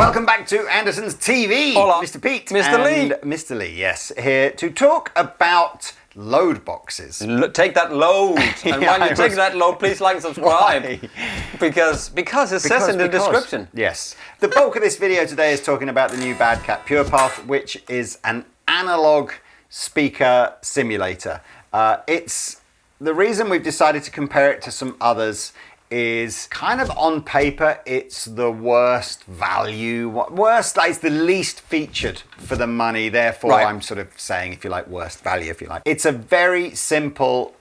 Welcome back to Andertons TV. Hola. Mr. Pete. Mr. Lee. Mr. Lee, yes. Here to talk about load boxes. Take that load. And Yeah, while you take that load, please like and subscribe. Why? Because it says in the description. Yes. The bulk of this video today is talking about the new bad Cat Purepath, which is an analog speaker simulator. It's the reason we've decided to compare it to some others is kind of on paper it's the worst value, it's the least featured for the money, therefore right. I'm sort of saying, if you like, worst value, if you like. It's a very simple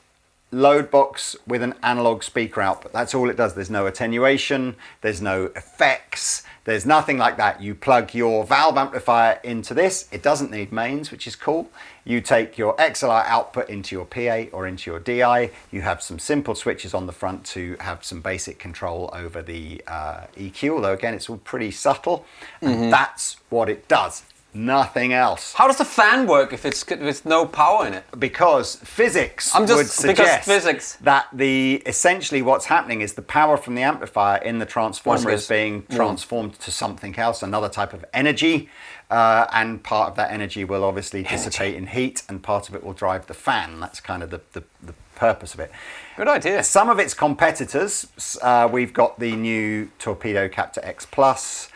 load box with an analog speaker output. That's all it does. There's no attenuation, there's no effects, there's nothing like that. You plug your valve amplifier into this. It doesn't need mains, which is cool. You take your XLR output into your PA or into your DI. You have some simple switches on the front to have some basic control over the EQ, although again, it's all pretty subtle. And that's what it does. Nothing else. How does the fan work if it's with no power in it? Because physics would suggest that essentially what's happening is the power from the amplifier in the transformer is being transformed to something else, another type of energy, and part of that energy will obviously dissipate in heat, and part of it will drive the fan. That's kind of the purpose of it. Good idea. Some of its competitors, we've got the new Torpedo Captor X Plus.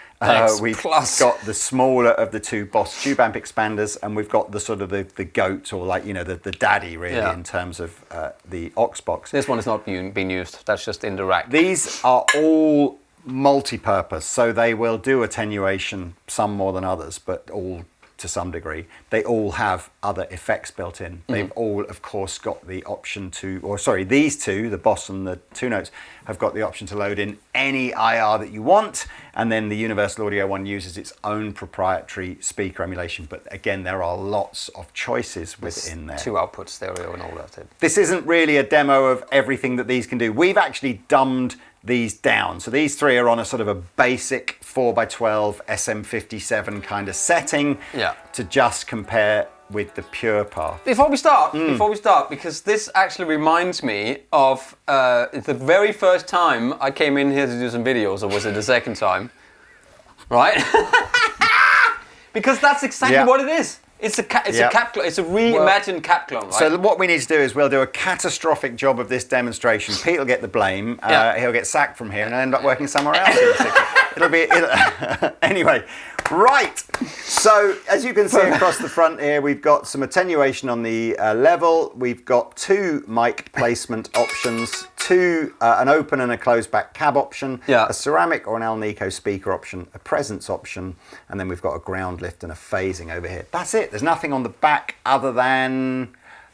We've got the smaller of the two Boss tube amp expanders, and we've got the sort of the goat, or like, you know, the daddy really, in terms of the aux box. This one is not being used. That's just in the rack. These are all multi-purpose, so they will do attenuation, some more than others, but all to some degree. They all have other effects built in. They've all, of course, got the option to, or sorry, these two, the Boss and the Two Notes, have got the option to load in any IR that you want, and then the Universal Audio one uses its own proprietary speaker emulation. But again, there are lots of choices within there. Two output stereo and all that. This isn't really a demo of everything that these can do. We've actually dumbed these down. So these three are on a sort of a basic 4x12 SM57 kind of setting to just compare with the Purepath. Before we start, because this actually reminds me of the very first time I came in here to do some videos, or was it the second time? Right? Because that's exactly what it is. It's a cat clone. It's a reimagined cat clone, right? So what we need to do is we'll do a catastrophic job of this demonstration. Pete will get the blame. He'll get sacked from here and end up working somewhere else. Anyway, right. So as you can see across the front here, we've got some attenuation on the level. We've got two mic placement options, an open and a closed back cab option, a ceramic or an Alnico speaker option, a presence option, and then we've got a ground lift and a phasing over here. That's it. There's nothing on the back other than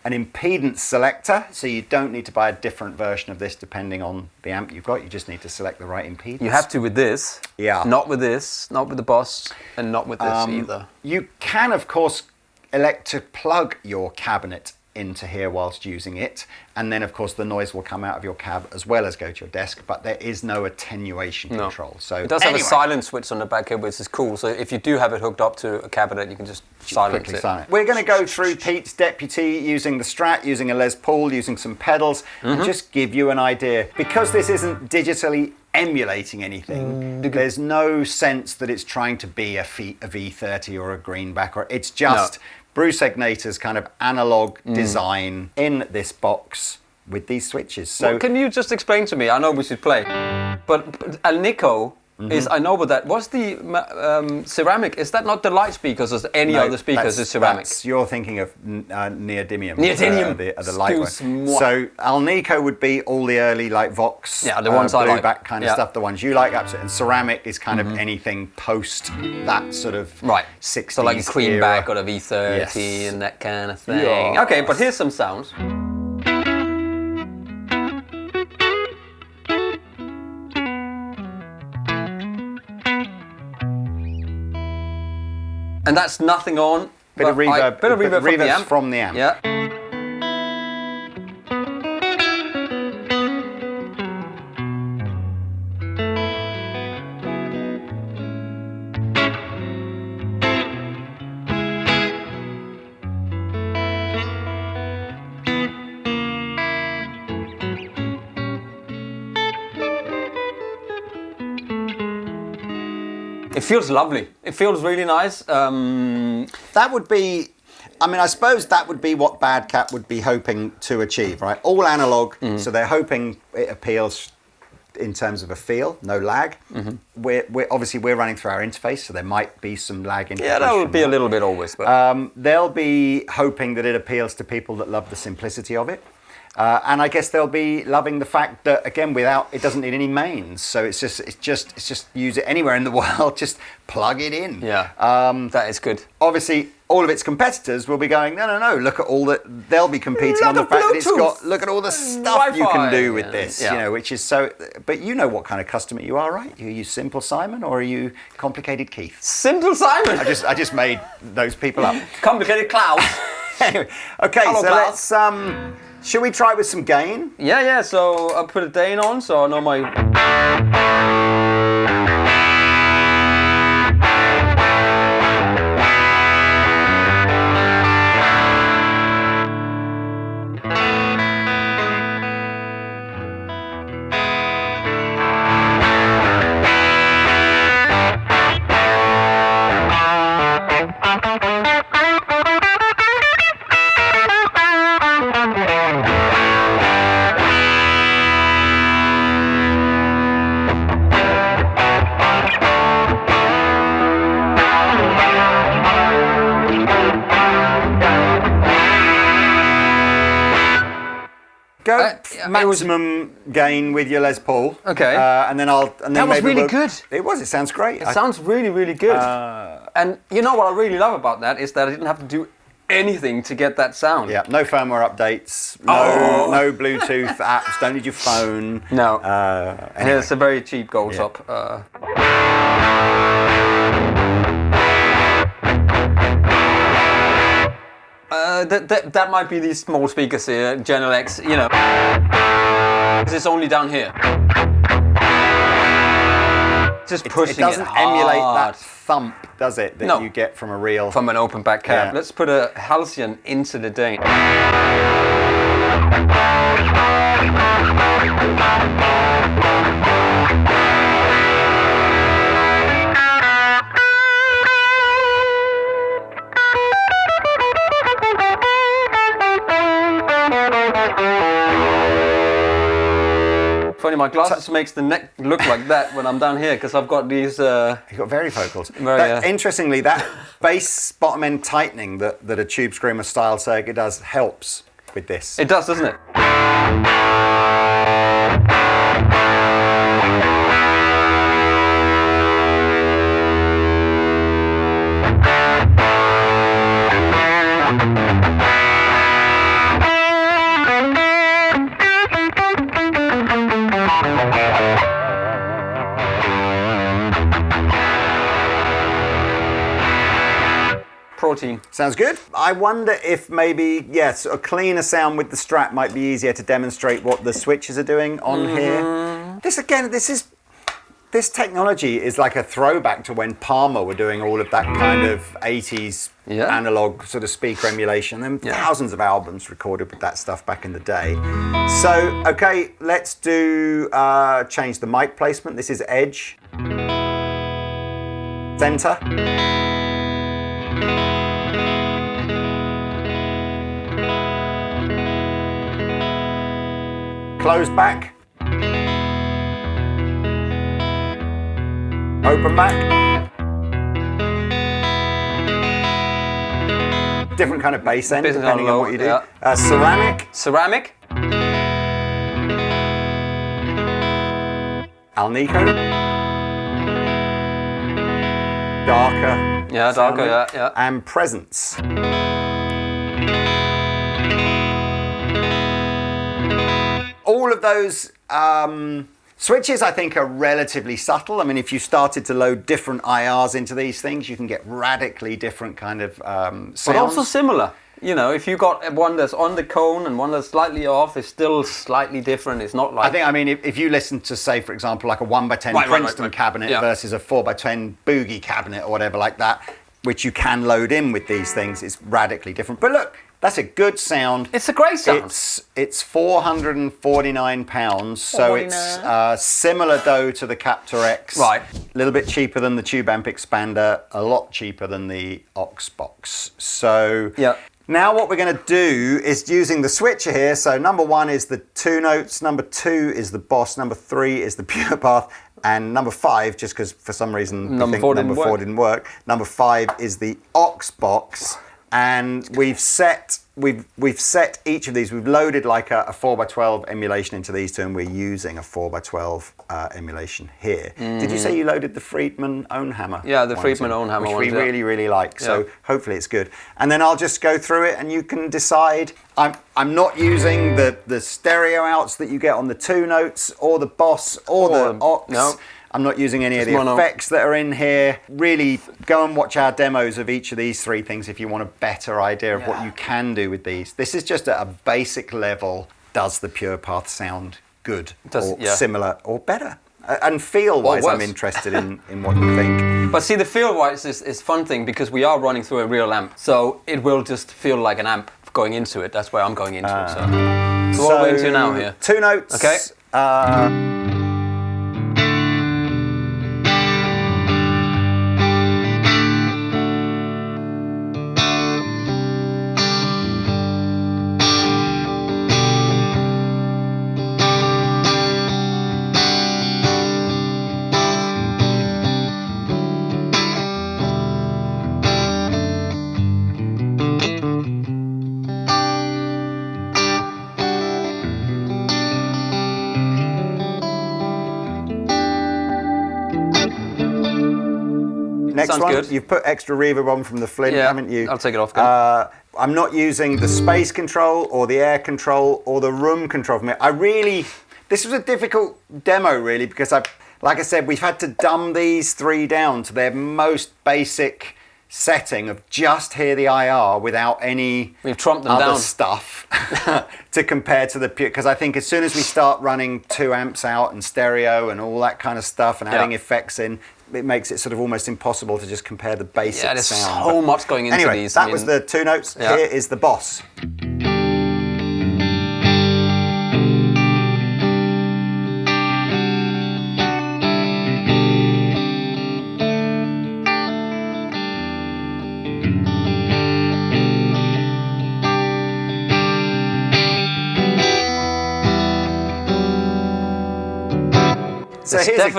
an impedance selector, so you don't need to buy a different version of this depending on the amp you've got. You just need to select the right impedance. You have to with this. Yeah. Not with this, not with the Boss, and not with this either. You can, of course, elect to plug your cabinet into here whilst using it, and then of course the noise will come out of your cab as well as go to your desk, but there is no attenuation control. So it does have a silent switch on the back here, which is cool, so if you do have it hooked up to a cabinet, you can just silence it. We're going to go through Pete's Deputy using the Strat, using a Les Paul, using some pedals, and just give you an idea. Because this isn't digitally emulating anything, there's no sense that it's trying to be a V30 or a Greenback, or it's just Bruce Egnator's kind of analog design in this box with these switches. So can you just explain to me? I know we should play, but Alnico is, I know about that. What's the ceramic? Is that not the light speakers or any other speakers is ceramic? You're thinking of neodymium. Neodymium. The light one. So Alnico would be all the early like Vox, the ones I like, back kind of stuff, the ones you like, absolutely. And ceramic is kind of anything post that sort of 60s So like a Greenback or a V30 and that kind of thing. Okay, but here's some sounds. And that's nothing on. Bit of reverb from the amp. Yeah. It feels lovely. It feels really nice. That would be, I mean, I suppose that would be what Bad Cat would be hoping to achieve, right? All analog, so they're hoping it appeals in terms of a feel, no lag. We're obviously we're running through our interface, so there might be some lag in. Yeah, that will be a little bit always. But they'll be hoping that it appeals to people that love the simplicity of it. And I guess they'll be loving the fact that, again, without it doesn't need any mains, so it's just use it anywhere in the world, just plug it in. Yeah, that is good. Obviously, all of its competitors will be going, no, look at all that. They'll be competing on the fact that it's got, look at all the stuff Wi-Fi you can do with this, you know, which is so. But you know what kind of customer you are, right? Are you Simple Simon or are you Complicated Keith? Simple Simon. I just made those people up. Complicated Klaus. Anyway, okay, Hello, so Klaus. let's. Should we try with some gain? Yeah. So I'll put a gain on, so I know my. Go maximum gain with your Les Paul. Okay. And then I'll. And then that was maybe really good. It was. It sounds great. It sounds really, really good. And you know what I really love about that is that I didn't have to do anything to get that sound. Yeah. No firmware updates. No Bluetooth apps. Don't need your phone. No. Anyway. It's a very cheap gold top. That might be these small speakers here, General X, you know. It's only down here. Just pushing it. It doesn't emulate that thump, does it, that No. you get from a real. From an open back cab. Yeah. Let's put a Halcyon into the Dane. Funny, my glasses makes the neck look like that when I'm down here because I've got these. You've got varifocals. Interestingly, that bass bottom end tightening that a Tube Screamer style circuit does helps with this. It does, doesn't it? Protein. Sounds good. I wonder if maybe, yes, a cleaner sound with the Strat might be easier to demonstrate what the switches are doing on here. This technology is like a throwback to when Palmer were doing all of that kind of 80s analog sort of speaker emulation, and thousands of albums recorded with that stuff back in the day. So, okay, let's do, change the mic placement. This is Edge. Center. Close back. Open back. Different kind of bass end, depending on what you do. Ceramic. Ceramic. Alnico. Darker. Yeah, darker, yeah. And Presence. All of those switches, I think, are relatively subtle. I mean, if you started to load different IRs into these things, you can get radically different kind of sounds. But also similar. You know, if you got one that's on the cone and one that's slightly off, it's still slightly different. It's not like... I mean, if you listen to, say, for example, like a 1x10 Princeton cabinet versus a 4x10 Boogie cabinet or whatever like that, which you can load in with these things, it's radically different. But look, That's a good sound. It's a great sound. It's £449, so it's similar though to the Captor X. Right. A little bit cheaper than the Tube Amp Expander, a lot cheaper than the Aux Box. So yeah. Now what we're going to do is using the switcher here. So number 1 is the 2 notes, number 2 is the Boss, number 3 is the Purepath, and number 5, just because for some reason number 4 didn't work. Number 5 is the Aux Box, and we've set each of these. We've loaded like a 4x12 emulation into these two, and we're using a 4x12 emulation here. Did you say you loaded the Friedman own hammer? Yeah, the Friedman own hammer, which we really like. So hopefully it's good. And then I'll just go through it, and you can decide. I'm not using the stereo outs that you get on the 2 notes, or the Boss, or the Aux. No. I'm not using any of the effects that are in here. Really, go and watch our demos of each of these 3 things if you want a better idea of what you can do with these. This is just at a basic level. Does the Purepath sound good, or similar, or better? And feel-wise, I'm interested in what you think. But see, the feel-wise is fun thing, because we are running through a real amp. So it will just feel like an amp going into it. That's where I'm going into it. So what are we into now here? 2 notes. Okay. Next Sounds one, good. You've put extra reverb on from the Flint, haven't you? I'll take it off. I'm not using the space control or the air control or the room control from it. This was a difficult demo really, because like I said, we've had to dumb these 3 down to their most basic setting of just hear the IR without any We've trumped them other down. stuff to compare to the pure. Because I think as soon as we start running 2 amps out and stereo and all that kind of stuff and adding effects in, it makes it sort of almost impossible to just compare the basic sound. Yeah, there's so much going into anyway, these. That was the 2 notes. Here is the Boss. So here's a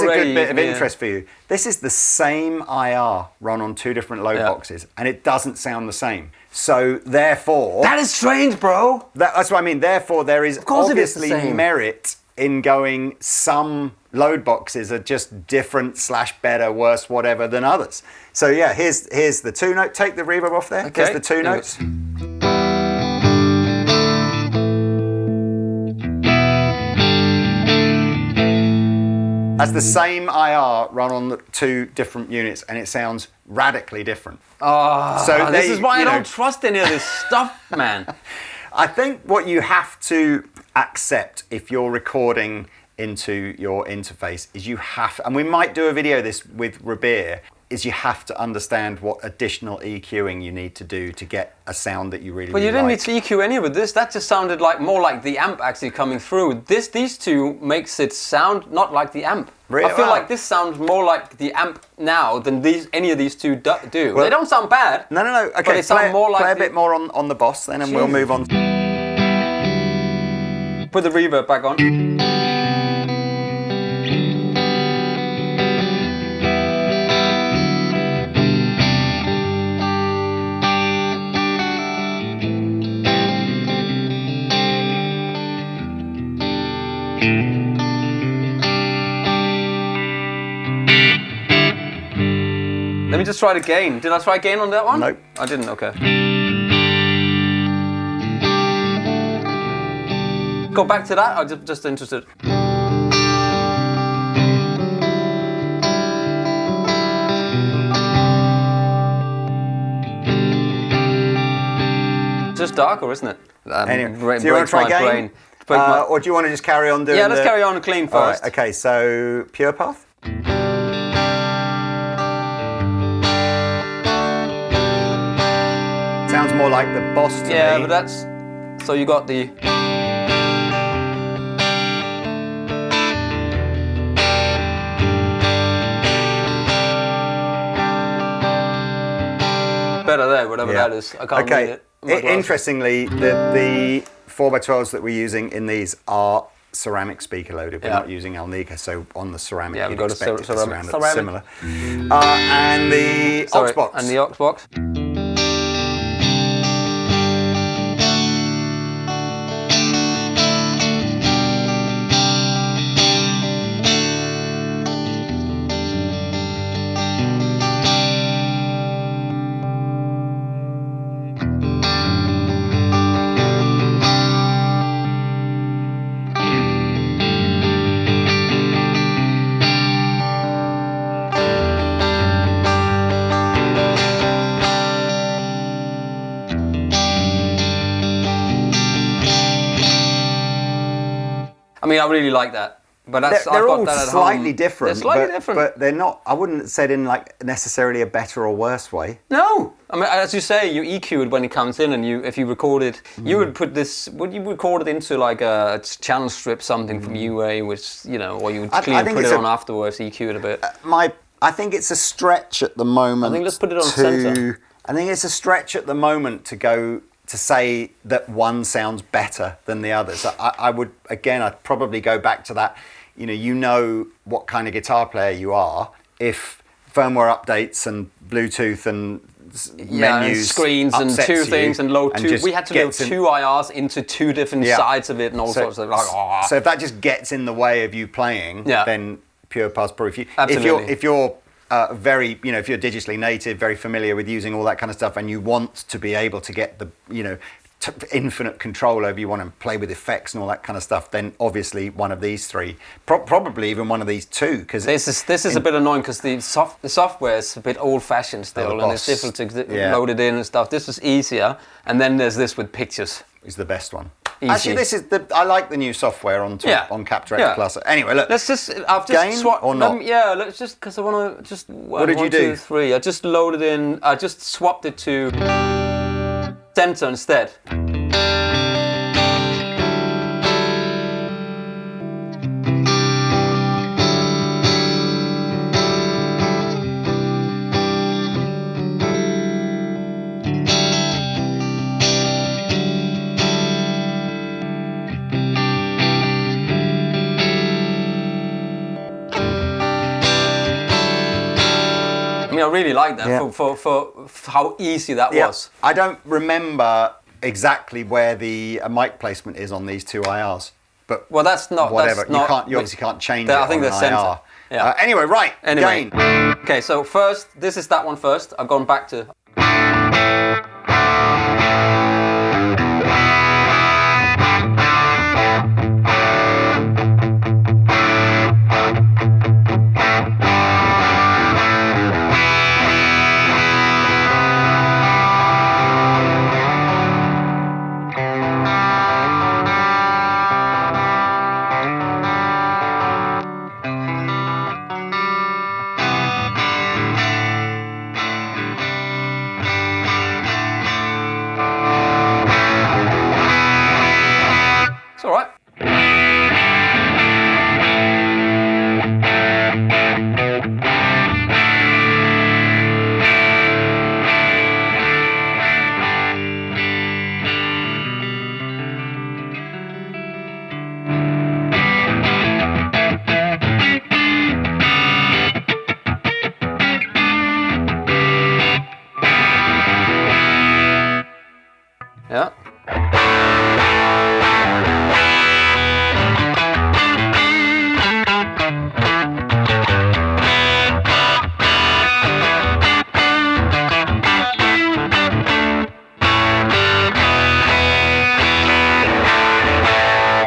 good bit of interest for you. This is the same IR run on 2 different Loadboxes, and it doesn't sound the same. So therefore... That is strange, bro! That's what I mean. Therefore, there is obviously merit in going some Loadboxes are just different / better, worse, whatever than others. So yeah, here's the 2 note. Take the reverb off there. Okay. Here's the 2 notes. That's the same IR run on the 2 different units, and it sounds radically different. So this is why I don't trust any of this stuff, man. I think what you have to accept if you're recording into your interface is you have, and we might do a video this with Rabir, is you have to understand what additional EQing you need to do to get a sound that you really, But you didn't like. need to EQ any of this. That just sounded like more like the amp actually coming through. These 2 makes it sound not like the amp. Really? I feel like this sounds more like the amp now than any of these 2 do. Well, they don't sound bad. No. Okay, but they sound more like play a bit more on the Boss then, and we'll move on. Put the reverb back on. Let me just try the gain. Did I try gain on that one? Nope. I didn't, okay. Go back to that, I'm just interested. Just darker, isn't it? Anyway, do you want to try gain? Or do you want to just carry on doing let's carry on clean first. Right, okay, so Purepath. sounds more like the Boss to me. Yeah, but that's... So you got the... Better there, whatever that is. I can't read it. Interestingly, the 4x12s that we're using in these are ceramic speaker loaded. We're not using Alnica, so on the ceramic you'd expect it to sound similar. And the aux box. And the aux box. I mean, I really like that, but that's they're I've got all that at slightly home. different. They're slightly different, but they're not. I wouldn't say it in like necessarily a better or worse way. No, I mean, as you say, you EQ it when it comes in, and if you record it, you would put this. Would you record it into like a channel strip, something from UA, which or you would clean put it on afterwards, EQ it a bit. I think it's a stretch at the moment. I think let's put it on center. I think it's a stretch at the moment to say that one sounds better than the other. So I'd probably go back to that, you know what kind of guitar player you are if firmware updates and Bluetooth and menus and screens and two things and load two. We had to load two IRs into two different sides of it and all sorts of So if that just gets in the way of you playing, then Purepath's proof. Absolutely. If you're very, if you're digitally native, very familiar with using all that kind of stuff, and you want to be able to get the, infinite control over, you want to play with effects and all that kind of stuff, then obviously one of these three, probably even one of these two, because this is a bit annoying because the software is a bit old-fashioned still, and it's difficult to load it in and stuff. This is easier, and then there's this with pictures. Is the best one. Easy. Actually, I like the new software on Capture X Plus. Anyway, look. Let's just. I've just swapped. Or not? Let's just because I want to just. What did you do? 1, 2, 3. I just loaded in. I just swapped it to center instead. I really like that for how easy that was. I don't remember exactly where the mic placement is on these two IRs, but that's not whatever. That's You obviously can't change it. I think on that's an center. IR. Yeah. Anyway, gain. Okay, so first, this is that one first. I've gone back to. It's all right. Yeah.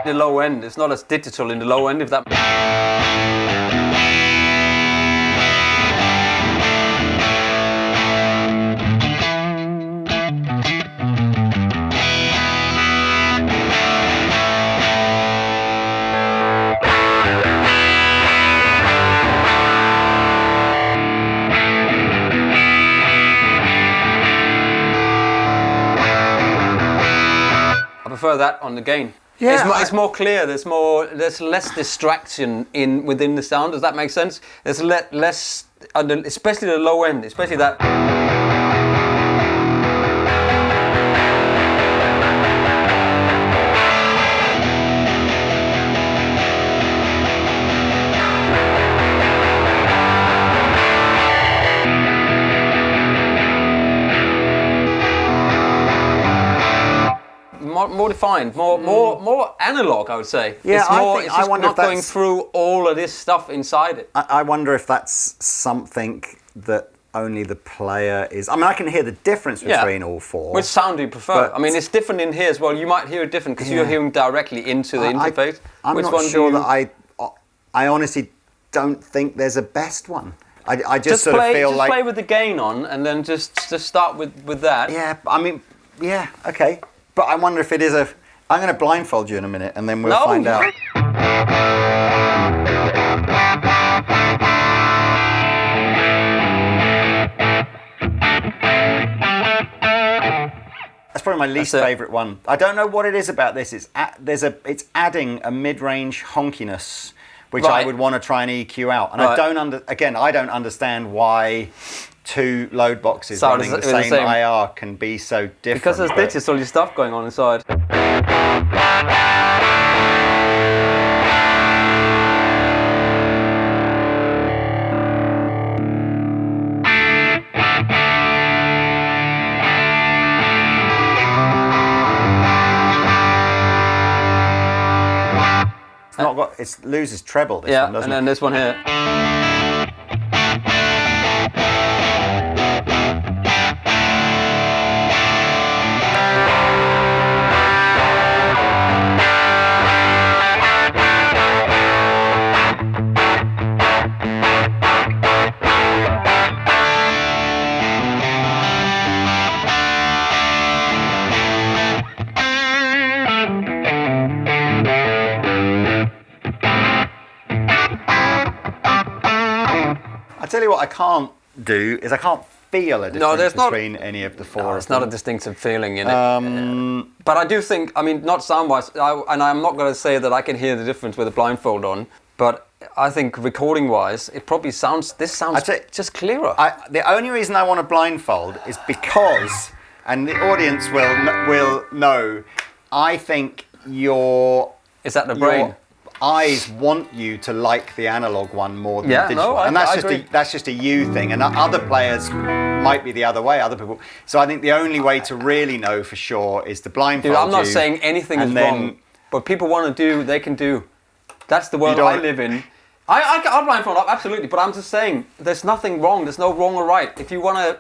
The low end, it's not as digital in the low end, if that. prefer that on the gain. Yeah, it's more clear. There's less distraction within the sound. Does that make sense? There's less, especially the low end, especially that. More defined, more analog, I would say. Yeah, it's more, I it's just wonder not if that's, going through all of this stuff inside it. I wonder if that's something that only the player is. I mean, I can hear the difference between all four. Which sound do you prefer? I mean, it's different in here as well. You might hear it different because you're hearing directly into the interface. I'm Which not one sure that I honestly don't think there's a best one. I just sort of feel like play with the gain on, and then just start with that. Yeah, I mean, yeah, okay. But I wonder if it is a. I'm going to blindfold you in a minute, and then we'll find out. That's probably my least favourite one. I don't know what it is about this. It's adding a mid-range honkiness, which I would want to try and EQ out, and I don't understand why two load boxes running the same IR can be so different. Because there's digital stuff going on inside. It's not got. It loses treble. This one, doesn't and then this one here. I tell you what I can't do is I can't feel a difference between any of the four. No, it's not a distinctive feeling in it. But I do think, I mean, not sound-wise, and I'm not going to say that I can hear the difference with a blindfold on, but I think recording-wise, it probably sounds, this sounds just clearer. The only reason I want to blindfold is because, and the audience will know, I think Is that the brain? Eyes want you to like the analog one more than the digital one. And that's just a you thing. And other players might be the other way, other people. So I think the only way to really know for sure is to blindfold you. Dude, I'm not saying anything is wrong. But people want to do, they can do. That's the world I live in. I'll blindfold up, absolutely. But I'm just saying, there's nothing wrong. There's no wrong or right. If you wanna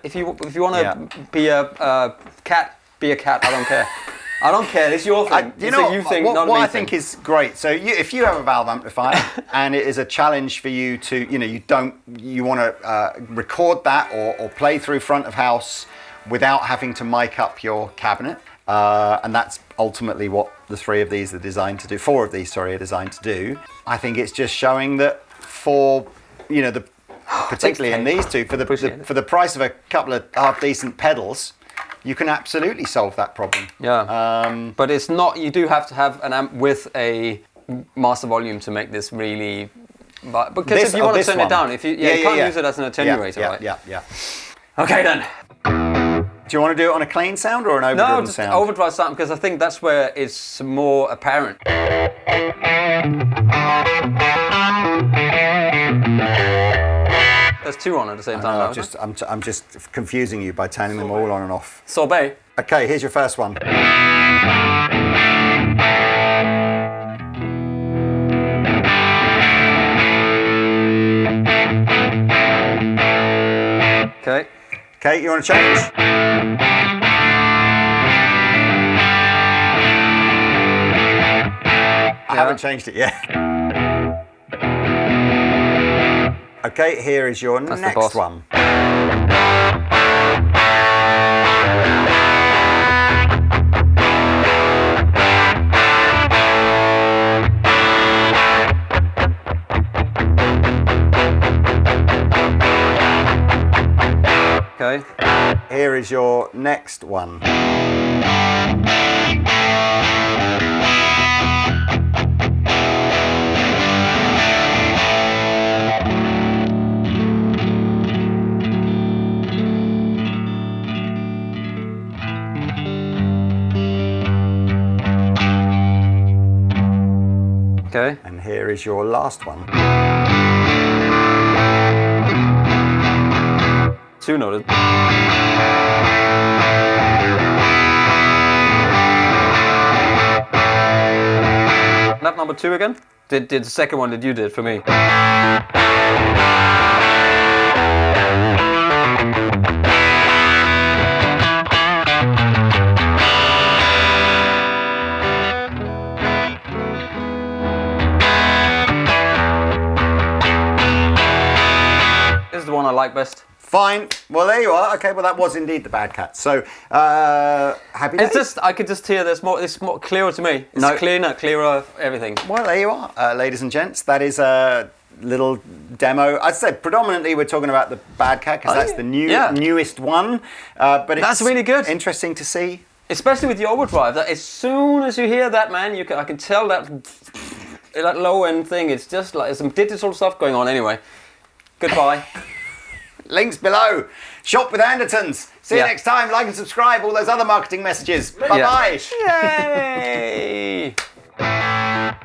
be a cat, be a cat. I don't care. I don't care. It's your thing. What I think is great. So if you have a valve amplifier and it is a challenge for you to, you want to record that or play through front of house without having to mic up your cabinet, and that's ultimately what the four of these are designed to do. I think it's just showing that particularly in these two, for the price of a couple of half decent pedals, you can absolutely solve that problem. Yeah, but it's not. You do have to have an amp with a master volume to make this really. Because if you want to turn it down, you can't use it as an attenuator, right? Yeah. Okay then. Do you want to do it on a clean sound or an overdriven sound? No, overdrive sound, because I think that's where it's more apparent. There's two on at the same time. I'm just confusing you by turning them all on and off. Sorbet. Okay, here's your first one. Okay. Okay, you want to change? I haven't changed it yet. Okay, here is your next one. Okay. Here is your next one. Okay. And here is your last one. 2 noted. That number 2 again? Did the second one that you did for me. This is the one I like best. Fine. Well, there you are. Okay, well, that was indeed the Bad Cat. So, happy days. It's just, I could just hear it's more clearer to me. It's clearer, everything. Well, there you are, ladies and gents. That is a little demo. I'd say predominantly we're talking about the Bad Cat because that's the newest one. But that's really good. Interesting to see. Especially with the overdrive. That as soon as you hear that, man, I can tell that low end thing. It's just like some digital stuff going on. Anyway, goodbye. Links below. Shop with Andertons. See you next time. Like and subscribe. All those other marketing messages. Bye bye. Yay!